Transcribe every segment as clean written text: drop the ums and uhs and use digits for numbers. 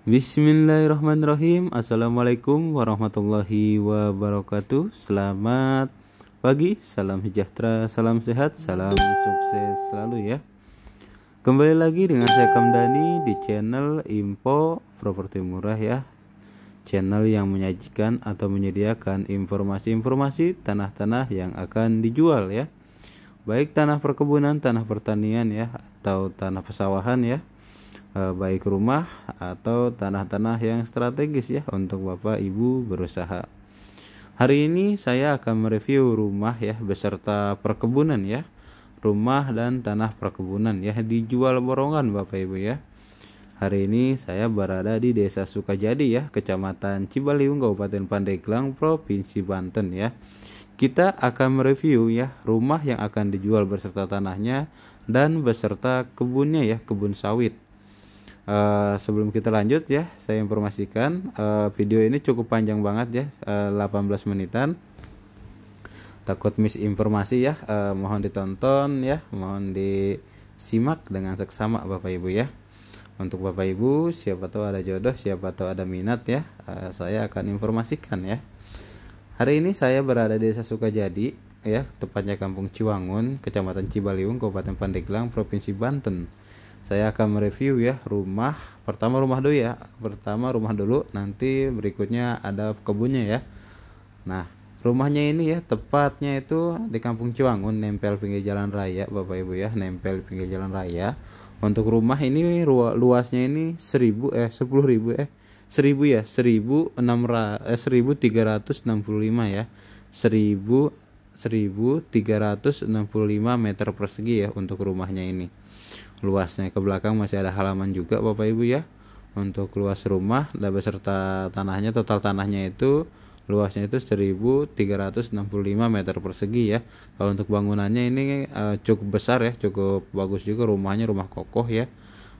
Bismillahirrahmanirrahim. Assalamualaikum warahmatullahi wabarakatuh. Selamat pagi, salam sejahtera, salam sehat, salam sukses selalu ya. Kembali lagi dengan saya Kamdani di channel Info Properti Murah ya. Channel yang menyajikan atau menyediakan informasi-informasi tanah-tanah yang akan dijual ya. Baik tanah perkebunan, tanah pertanian ya, atau tanah pesawahan ya. Baik rumah atau tanah-tanah yang strategis ya untuk Bapak Ibu berusaha. Hari ini saya akan mereview rumah ya beserta perkebunan ya. Rumah dan tanah perkebunan ya dijual borongan Bapak Ibu ya. Hari ini saya berada di Desa Sukajadi ya, Kecamatan Cibaliung, Kabupaten Pandeglang, Provinsi Banten ya. Kita akan mereview ya rumah yang akan dijual beserta tanahnya dan beserta kebunnya ya, kebun sawit. Sebelum kita lanjut ya, saya informasikan video ini cukup panjang banget ya, 18 menitan. Takut misinformasi ya, mohon ditonton ya, mohon disimak dengan seksama Bapak Ibu ya. Untuk Bapak Ibu, siapa tahu ada jodoh, siapa tahu ada minat ya, saya akan informasikan ya. Hari ini saya berada di Desa Sukajadi ya, tepatnya Kampung Ciwangun, Kecamatan Cibaliung, Kabupaten Pandeglang, Provinsi Banten. Saya akan mereview ya rumah. Pertama rumah dulu, nanti berikutnya ada kebunnya ya. Nah, rumahnya ini ya tepatnya itu di Kampung Ciwangun, nempel pinggir jalan raya Bapak Ibu ya, nempel pinggir jalan raya. Untuk rumah ini luasnya ini 1365 ya. 1365 meter persegi ya untuk rumahnya ini. Luasnya ke belakang masih ada halaman juga Bapak Ibu ya. Untuk luas rumah dan beserta tanahnya, total tanahnya itu luasnya itu 1365 meter persegi ya. Kalau untuk bangunannya ini cukup besar ya, cukup bagus juga rumahnya, rumah kokoh ya.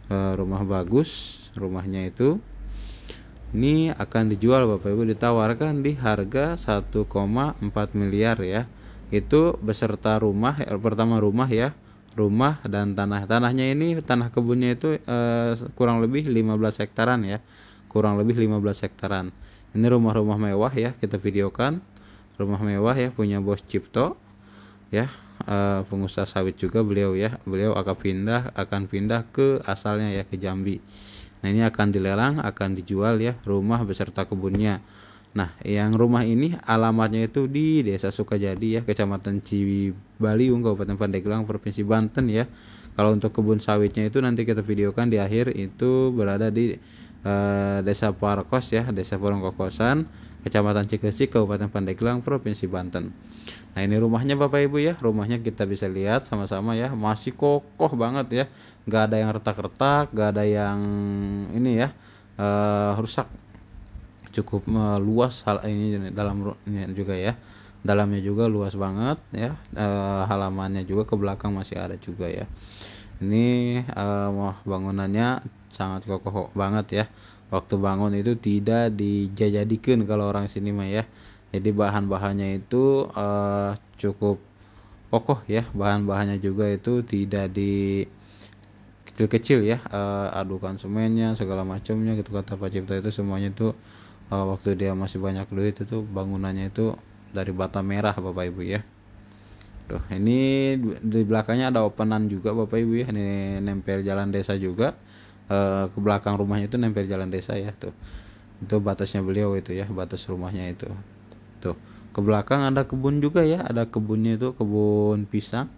Rumah bagus rumahnya itu. Ini akan dijual Bapak Ibu, ditawarkan di harga 1,4 miliar ya. Itu beserta rumah, pertama rumah ya, rumah dan tanahnya ini, tanah kebunnya itu kurang lebih 15 hektaran ya, kurang lebih 15 hektaran. Ini rumah-rumah mewah ya, kita videokan rumah mewah ya, punya Bos Cipto ya, pengusaha sawit juga beliau ya. Beliau akan pindah ke asalnya ya, ke Jambi. Nah, ini akan dilelang, akan dijual ya, rumah beserta kebunnya. Nah, yang rumah ini alamatnya itu di Desa Sukajadi ya, Kecamatan Cibaliung, Kabupaten Pandeglang, Provinsi Banten ya. Kalau untuk kebun sawitnya itu nanti kita videokan di akhir, itu berada di Desa Parkos ya, Desa Porongkokosan, Kecamatan Cikesik, Kabupaten Pandeglang, Provinsi Banten. Nah, ini rumahnya Bapak Ibu ya, rumahnya kita bisa lihat sama-sama ya, masih kokoh banget ya, nggak ada yang retak-retak, nggak ada yang ini ya rusak. Cukup luas hal ini dalamnya juga ya, dalamnya juga luas banget ya. Halamannya juga ke belakang masih ada juga ya. Ini bangunannya sangat kokoh banget ya. Waktu bangun itu tidak dijadikan kalau orang sini mah ya. Jadi bahan-bahannya itu cukup kokoh ya, bahan-bahannya juga itu tidak di kecil-kecil ya, adukan semennya segala macamnya gitu, kata Pak Cipta itu semuanya itu waktu dia masih banyak duit itu bangunannya itu dari bata merah Bapak Ibu ya. Tuh, ini di belakangnya ada openan juga Bapak Ibu ya, ini nempel jalan desa juga. Ke belakang rumahnya itu nempel jalan desa ya tuh. Itu batasnya beliau itu ya, batas rumahnya itu. Tuh, ke belakang ada kebun juga ya, ada kebunnya itu kebun pisang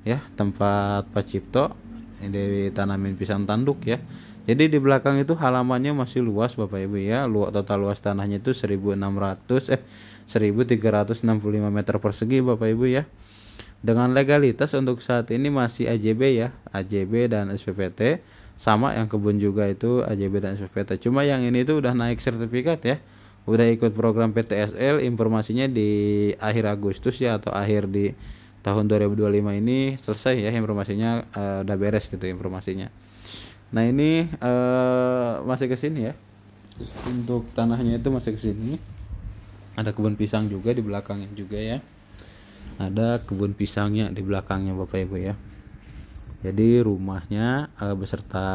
ya, tempat Pak Cipto ini tanamin pisang tanduk ya. Jadi di belakang itu halamannya masih luas Bapak Ibu ya. Total luas tanahnya itu 1365 meter persegi Bapak Ibu ya. Dengan legalitas untuk saat ini masih AJB ya, AJB dan SPPT. Sama yang kebun juga itu AJB dan SPPT. Cuma yang ini tuh udah naik sertifikat ya. Udah ikut program PTSL, informasinya di akhir Agustus ya, atau akhir di tahun 2025 ini selesai ya informasinya, udah beres gitu informasinya. Nah, ini masih ke sini ya. Untuk tanahnya itu masih ke sini. Ada kebun pisang juga di belakangnya juga ya. Ada kebun pisangnya di belakangnya Bapak Ibu ya. Jadi rumahnya beserta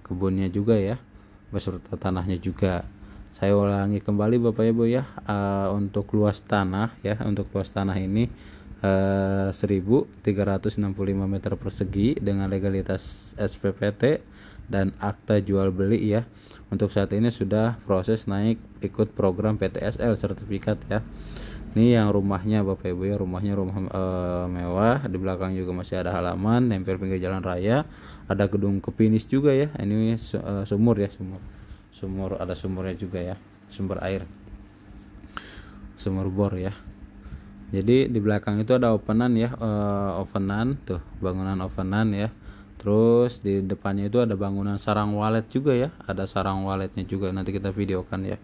kebunnya juga ya. beserta tanahnya juga. Saya ulangi kembali Bapak Ibu ya, untuk luas tanah ya, untuk luas tanah ini 1365 meter persegi dengan legalitas SPPT dan akta jual beli ya. Untuk saat ini sudah proses naik ikut program PTSL sertifikat ya. Ini yang rumahnya Bapak Ibu ya, rumah mewah, di belakang juga masih ada halaman, nempel pinggir jalan raya, ada gedung kepinis juga ya. Ini sumur ya, sumur ada sumurnya juga ya, sumber air, sumur bor ya. Jadi di belakang itu ada openan ya, openan tuh, bangunan openan ya. Terus di depannya itu ada bangunan sarang walet juga ya, ada sarang waletnya juga, nanti kita videokan ya.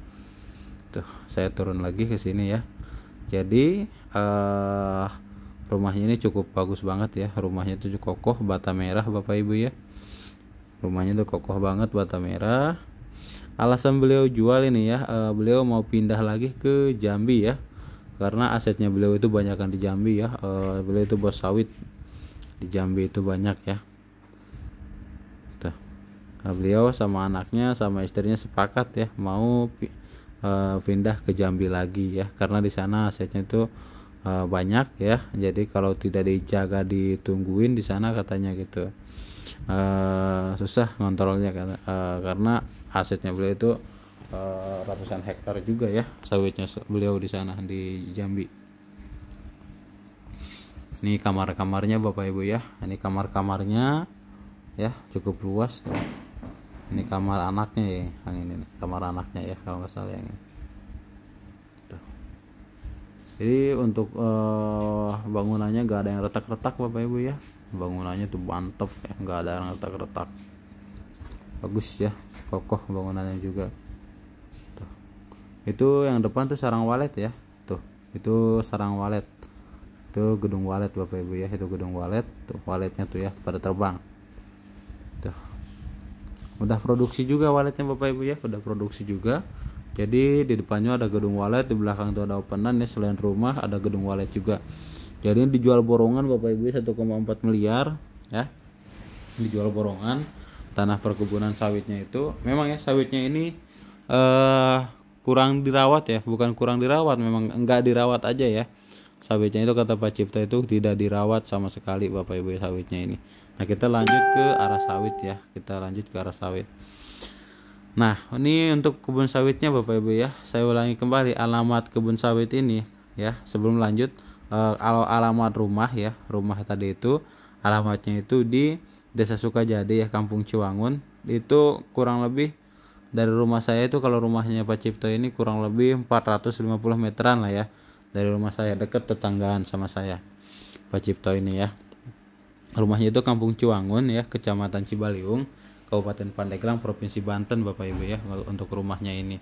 Tuh saya turun lagi ke sini ya. Jadi rumahnya ini cukup bagus banget ya, rumahnya itu kokoh, bata merah Bapak Ibu ya. Rumahnya tuh kokoh banget, bata merah. Alasan beliau jual ini ya, beliau mau pindah lagi ke Jambi ya, karena asetnya beliau itu banyakkan di Jambi ya. Beliau itu bos sawit di Jambi itu banyak ya. Tuh. Nah, beliau sama anaknya sama istrinya sepakat ya mau pindah ke Jambi lagi ya, karena di sana asetnya itu banyak ya. Jadi kalau tidak dijaga, ditungguin di sana katanya gitu, susah ngontrolnya karena asetnya beliau itu ratusan hektar juga ya sawitnya beliau di sana di Jambi. Ini kamar-kamarnya Bapak Ibu ya, ini kamar-kamarnya ya cukup luas tuh. Ini kamar anaknya ya, yang ini nih, kamar anaknya ya kalau nggak salah yang ini tuh. Jadi untuk bangunannya nggak ada yang retak-retak Bapak Ibu ya, bangunannya tuh mantep ya, nggak ada yang retak-retak, bagus ya, kokoh bangunannya juga tuh. Itu yang depan tuh sarang walet ya, tuh itu sarang walet, itu gedung walet Bapak Ibu ya, itu gedung walet tuh, waletnya tuh ya pada terbang tuh. Udah produksi juga waletnya Bapak Ibu ya, udah produksi juga. Jadi di depannya ada gedung walet, di belakang tuh ada openan ya, selain rumah ada gedung walet juga. Jadi ini dijual borongan Bapak Ibu 1,4 miliar ya, dijual borongan. Tanah perkebunan sawitnya itu memang ya, sawitnya ini kurang dirawat ya, bukan kurang dirawat, memang enggak dirawat aja ya sawitnya itu, kata Pak Cipta itu tidak dirawat sama sekali Bapak Ibu ya sawitnya ini. Nah kita lanjut ke arah sawit ya, kita lanjut ke arah sawit. Nah ini untuk kebun sawitnya Bapak Ibu ya, saya ulangi kembali alamat kebun sawit ini ya sebelum lanjut. Alamat rumah ya, rumah tadi itu alamatnya itu di Desa Sukajadi ya, Kampung Ciwangun. Itu kurang lebih dari rumah saya itu, kalau rumahnya Pak Cipto ini kurang lebih 450 meteran lah ya dari rumah saya, dekat tetanggaan sama saya Pak Cipto ini ya. Rumahnya itu Kampung Ciwangun ya, Kecamatan Cibaliung, Kabupaten Pandeglang, Provinsi Banten Bapak Ibu ya, untuk rumahnya ini.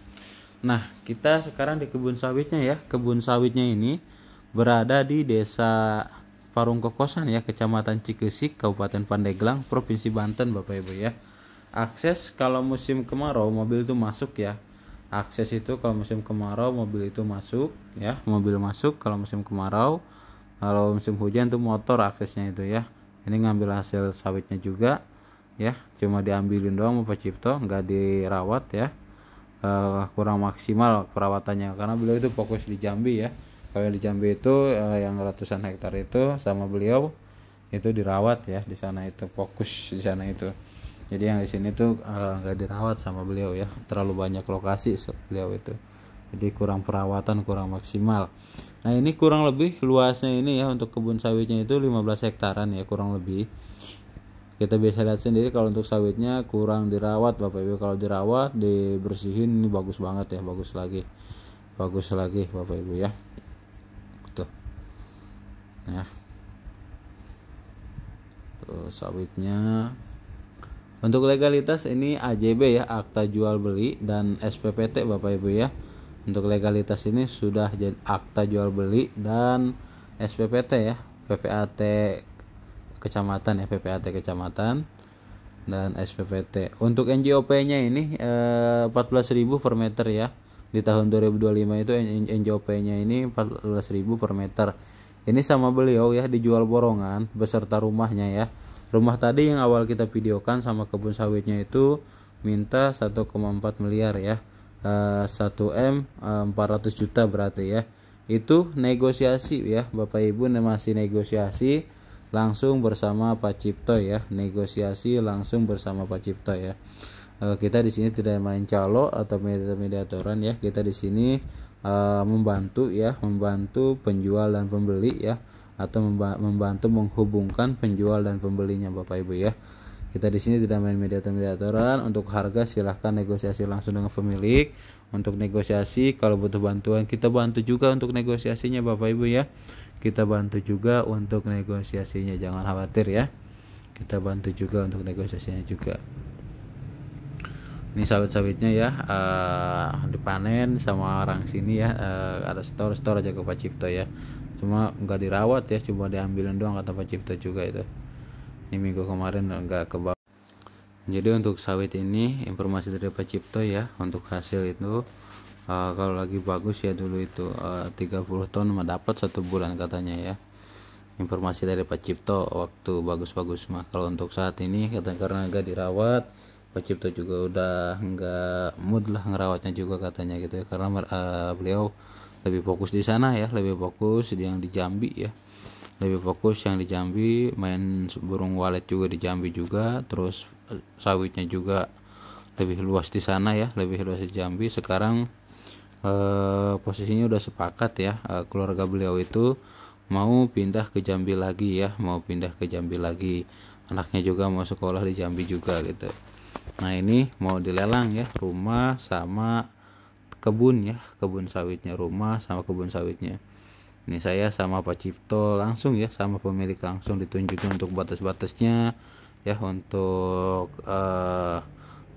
Nah kita sekarang di kebun sawitnya ya. Kebun sawitnya ini berada di Desa Parung Kokosan ya, Kecamatan Cikesik, Kabupaten Pandeglang, Provinsi Banten Bapak Ibu ya. Akses kalau musim kemarau mobil itu masuk ya. Akses itu kalau musim kemarau mobil itu masuk ya, mobil masuk kalau musim kemarau. Kalau musim hujan tuh motor aksesnya itu ya. Ini ngambil hasil sawitnya juga ya, cuma diambilin doang Pak Cipto, nggak dirawat ya. Kurang maksimal perawatannya karena beliau itu fokus di Jambi ya. Kalau di Jambi itu yang ratusan hektar itu sama beliau itu dirawat ya, di sana itu fokus di sana itu. Jadi yang di sini tuh nggak dirawat sama beliau ya, terlalu banyak lokasi beliau itu. Jadi kurang perawatan, kurang maksimal. Nah ini kurang lebih luasnya ini ya, untuk kebun sawitnya itu 15 hektaran ya kurang lebih. Kita bisa lihat sendiri kalau untuk sawitnya kurang dirawat Bapak Ibu. Kalau dirawat, dibersihin, ini bagus banget ya, bagus lagi Bapak Ibu ya. Tuh. Nah. Tuh sawitnya. Untuk legalitas ini AJB ya, akta jual beli, dan SPPT Bapak Ibu ya. Untuk legalitas ini sudah jadi akta jual beli dan SPPT ya, PPAT kecamatan ya, PPAT kecamatan dan SPPT. Untuk NJOP-nya ini 14.000 per meter ya. Di tahun 2025 itu NJOP-nya ini 14.000 per meter. Ini sama beliau ya, dijual borongan beserta rumahnya ya. Rumah tadi yang awal kita videokan sama kebun sawitnya itu minta 1,4 miliar ya, 1M 400 juta berarti ya. Itu negosiasi ya Bapak Ibu, masih negosiasi langsung bersama Pak Cipto ya, negosiasi langsung bersama Pak Cipto ya. Kita di sini tidak main calo atau mediatoran ya, kita di sini membantu ya, membantu penjual dan pembeli ya, atau membantu menghubungkan penjual dan pembelinya Bapak Ibu ya. Kita di sini tidak main mediatoran. Untuk harga silahkan negosiasi langsung dengan pemilik. Untuk negosiasi kalau butuh bantuan kita bantu juga untuk negosiasinya Bapak Ibu ya. Kita bantu juga untuk negosiasinya, jangan khawatir ya. Kita bantu juga untuk negosiasinya juga. Ini sawit-sawitnya ya, dipanen sama orang sini ya, ada store aja ke Pak Cipto ya. Cuma nggak dirawat ya, cuma diambilin doang kata Pak Cipto juga itu. Ini minggu kemarin nggak kebawa. Jadi untuk sawit ini informasi dari Pak Cipto ya, untuk hasil itu kalau lagi bagus ya dulu itu 30 ton dapat 1 bulan katanya ya. Informasi dari Pak Cipto waktu bagus-bagus mah. Kalau untuk saat ini karena nggak dirawat, Pak Cipto juga udah nggak mood lah ngerawatnya juga katanya gitu ya, karena beliau lebih fokus di sana ya, lebih fokus yang di Jambi ya, lebih fokus yang di Jambi, main burung walet juga di Jambi juga, terus sawitnya juga lebih luas di sana ya, lebih luas di Jambi. Sekarang posisinya udah sepakat ya, keluarga beliau itu mau pindah ke Jambi lagi ya, mau pindah ke Jambi lagi, anaknya juga mau sekolah di Jambi juga gitu. Nah ini mau dilelang ya, rumah sama kebun ya, kebun sawitnya, rumah sama kebun sawitnya. Ini saya sama Pak Cipto langsung ya, sama pemilik langsung ditunjukin untuk batas-batasnya ya, untuk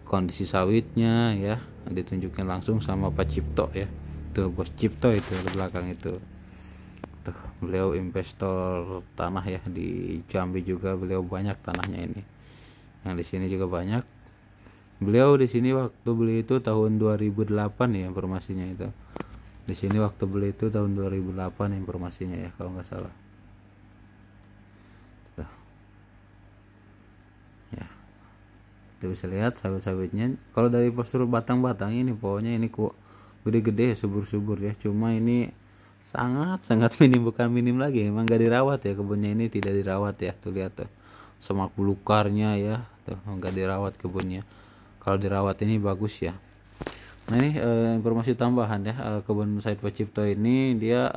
kondisi sawitnya ya, ditunjukin langsung sama Pak Cipto ya. Tuh Bos Cipto itu di belakang itu. Tuh, beliau investor tanah ya, di Jambi juga beliau banyak tanahnya ini. Yang di sini juga banyak. Beliau di sini waktu beli itu tahun 2008 ya informasinya itu. Di sini waktu beli itu tahun 2008 informasinya ya kalau nggak salah. Tuh. Ya. Kita bisa lihat sawit-sawitnya. Kalau dari postur batang-batang ini pokoknya ini kok gede-gede subur-subur ya. Cuma ini sangat minim, bukan minim lagi, emang gak dirawat ya kebunnya ini, tidak dirawat ya. Tuh lihat tuh semak belukarnya ya, tuh nggak dirawat kebunnya. Kalau dirawat ini bagus ya. Nah ini informasi tambahan ya, kebun sawit Pak Cipto ini dia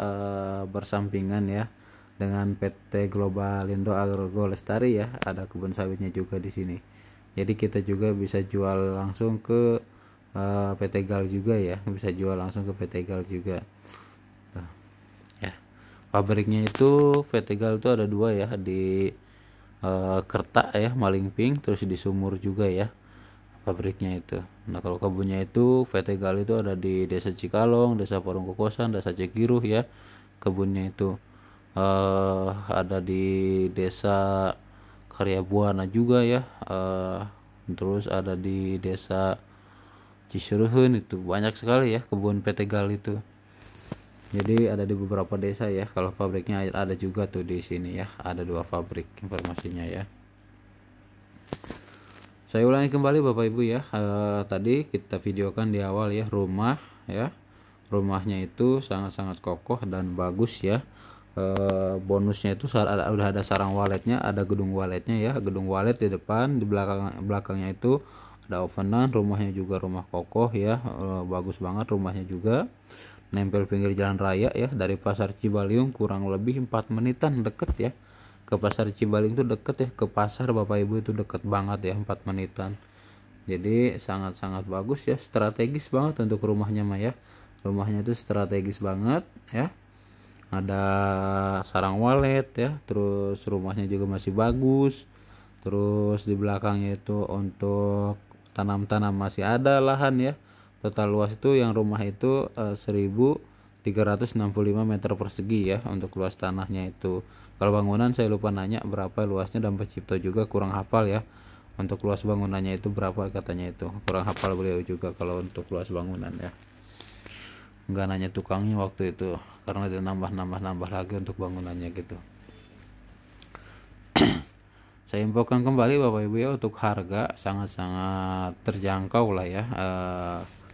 bersampingan ya dengan PT Global Indo Agro Lestari ya, ada kebun sawitnya juga di sini. Jadi kita juga bisa jual langsung ke PT Gal juga ya, bisa jual langsung ke PT Gal juga. Nah, ya pabriknya itu PT Gal itu ada 2 ya, di Kerta ya, Malingping, terus di Sumur juga ya pabriknya itu. Nah kalau kebunnya itu PT Gal itu ada di Desa Cikalong, Desa Parung Kokosan, Desa Cikiruh ya. Kebunnya itu ada di Desa Karyabuana juga ya, terus ada di Desa Cisuruhun, itu banyak sekali ya kebun PT Gal itu. Jadi ada di beberapa desa ya. Kalau pabriknya ada juga tuh di sini ya, ada 2 pabrik informasinya ya. Saya ulangi kembali Bapak Ibu ya, tadi kita videokan di awal ya, rumah ya, rumahnya itu sangat-sangat kokoh dan bagus ya. Bonusnya itu udah ada sarang waletnya, ada gedung waletnya ya, gedung walet di depan, di belakangnya itu ada ovenan. Rumahnya juga rumah kokoh ya, bagus banget rumahnya juga, nempel pinggir jalan raya ya, dari Pasar Cibaliung kurang lebih 4 menitan, deket ya. Ke Pasar Cibaliung itu deket ya, ke pasar Bapak Ibu itu deket banget ya, 4 menitan. Jadi sangat-sangat bagus ya, strategis banget untuk rumahnya mah ya. Rumahnya itu strategis banget ya, ada sarang walet ya, terus rumahnya juga masih bagus. Terus di belakangnya itu untuk tanam-tanam masih ada lahan ya. Total luas itu yang rumah itu 1365 meter persegi ya untuk luas tanahnya itu. Kalau bangunan saya lupa nanya berapa luasnya, dan Pak Cipto juga kurang hafal ya untuk luas bangunannya itu berapa, katanya itu kurang hafal beliau juga kalau untuk luas bangunan ya. Nggak nanya tukangnya waktu itu karena dia nambah lagi untuk bangunannya gitu. Saya infokan kembali Bapak Ibu ya, untuk harga sangat-sangat terjangkau lah ya.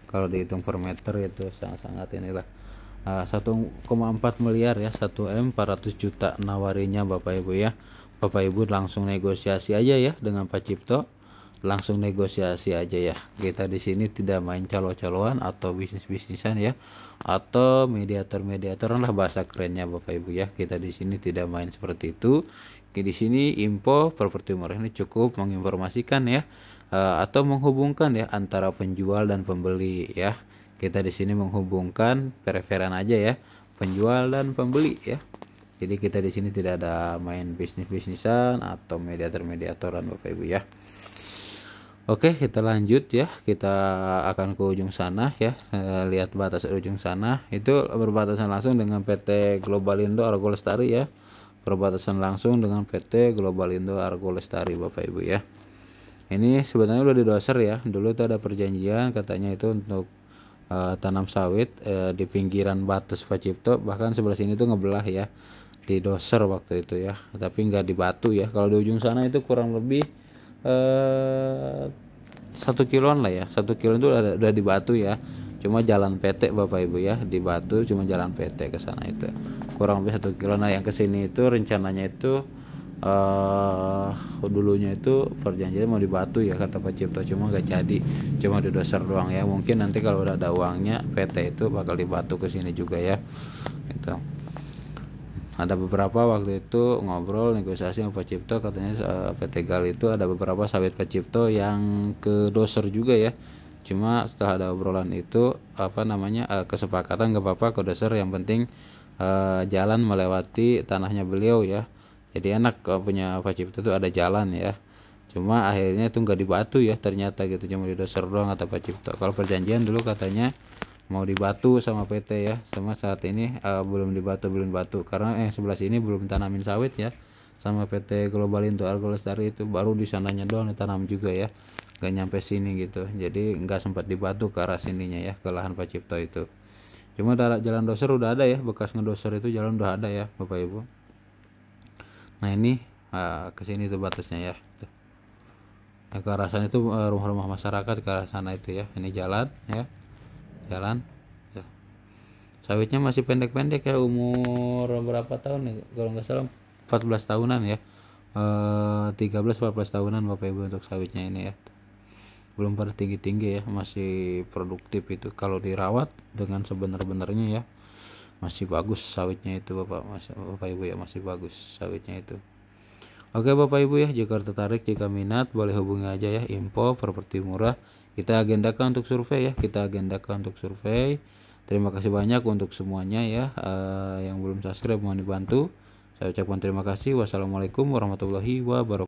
Kalau dihitung per meter itu sangat-sangat inilah 1,4 miliar ya, 1M 400 juta nawarinya Bapak Ibu ya. Bapak Ibu langsung negosiasi aja ya dengan Pak Cipto, langsung negosiasi aja ya. Kita di sini tidak main calo-caloan atau bisnis-bisnisan ya, atau mediator-mediatoran lah bahasa kerennya Bapak Ibu ya. Kita di sini tidak main seperti itu. Di sini info properti murah ini cukup menginformasikan ya, atau menghubungkan ya antara penjual dan pembeli ya. Kita di sini menghubungkan preferan aja ya, penjual dan pembeli ya. Jadi kita di sini tidak ada main bisnis-bisnisan atau mediator-mediatoran Bapak Ibu ya. Oke, kita lanjut ya. Kita akan ke ujung sana ya. Lihat batas ujung sana itu berbatasan langsung dengan PT Globalindo Argo Lestari ya. Perbatasan langsung dengan PT Globalindo Argo Lestari Bapak Ibu ya. Ini sebenarnya udah di doser ya. Dulu tuh ada perjanjian katanya itu untuk tanam sawit di pinggiran batas Pak Cipto, bahkan sebelah sini tuh ngebelah ya, di doser waktu itu ya, tapi nggak di batu ya. Kalau di ujung sana itu kurang lebih 1 kiloan lah ya, 1 kilo itu udah di batu ya, cuma jalan PT Bapak Ibu ya, di batu cuma jalan PT ke sana itu kurang lebih 1 kilo. Nah yang kesini itu rencananya itu dulunya itu perjanjian mau di batu ya kata Pak Cipto, cuma gak jadi, cuma di doser doang ya. Mungkin nanti kalau udah ada uangnya PT itu bakal di batu ke sini juga ya gitu. Ada beberapa waktu itu ngobrol negosiasi sama Pak Cipto, katanya PT Gal itu ada beberapa sawit Pak Cipto yang ke doser juga ya. Cuma setelah ada obrolan itu kesepakatan gak apa-apa ke doser, yang penting jalan melewati tanahnya beliau ya. Jadi enak kalau punya Pak Cipto itu ada jalan ya. Cuma akhirnya itu nggak di batu ya ternyata gitu, cuma di doser doang kata Pak Cipto. Kalau perjanjian dulu katanya mau di batu sama PT ya, sama saat ini belum di batu karena sebelah sini belum tanamin sawit ya, sama PT Globalindo Argo Lestari itu baru di sananya doang ditanam juga ya, nggak nyampe sini gitu. Jadi nggak sempat di batu ke arah sininya ya, ke lahan Pak Cipto itu. Cuma jalan doser udah ada ya, bekas ngedoser itu jalan udah ada ya Bapak Ibu. Nah ini ke sini tuh batasnya ya. Tuh. Nah, ke arah sana itu rumah-rumah masyarakat ke arah sana itu ya. Ini jalan ya. Jalan. Tuh. Sawitnya masih pendek-pendek ya, umur berapa tahun nih? Kalau nggak salah 14 tahunan ya. 13-14 tahunan Bapak Ibu untuk sawitnya ini ya. Belum pada tinggi-tinggi ya, masih produktif itu kalau dirawat dengan sebenar-benarnya ya. Masih bagus sawitnya itu Bapak Ibu ya, masih bagus sawitnya itu. Oke Bapak Ibu ya, jika tertarik, jika minat boleh hubungi aja ya, info properti murah. Kita agendakan untuk survei ya, Terima kasih banyak untuk semuanya ya. Yang belum subscribe mohon dibantu. Saya ucapkan terima kasih. Wassalamualaikum warahmatullahi wabarakatuh.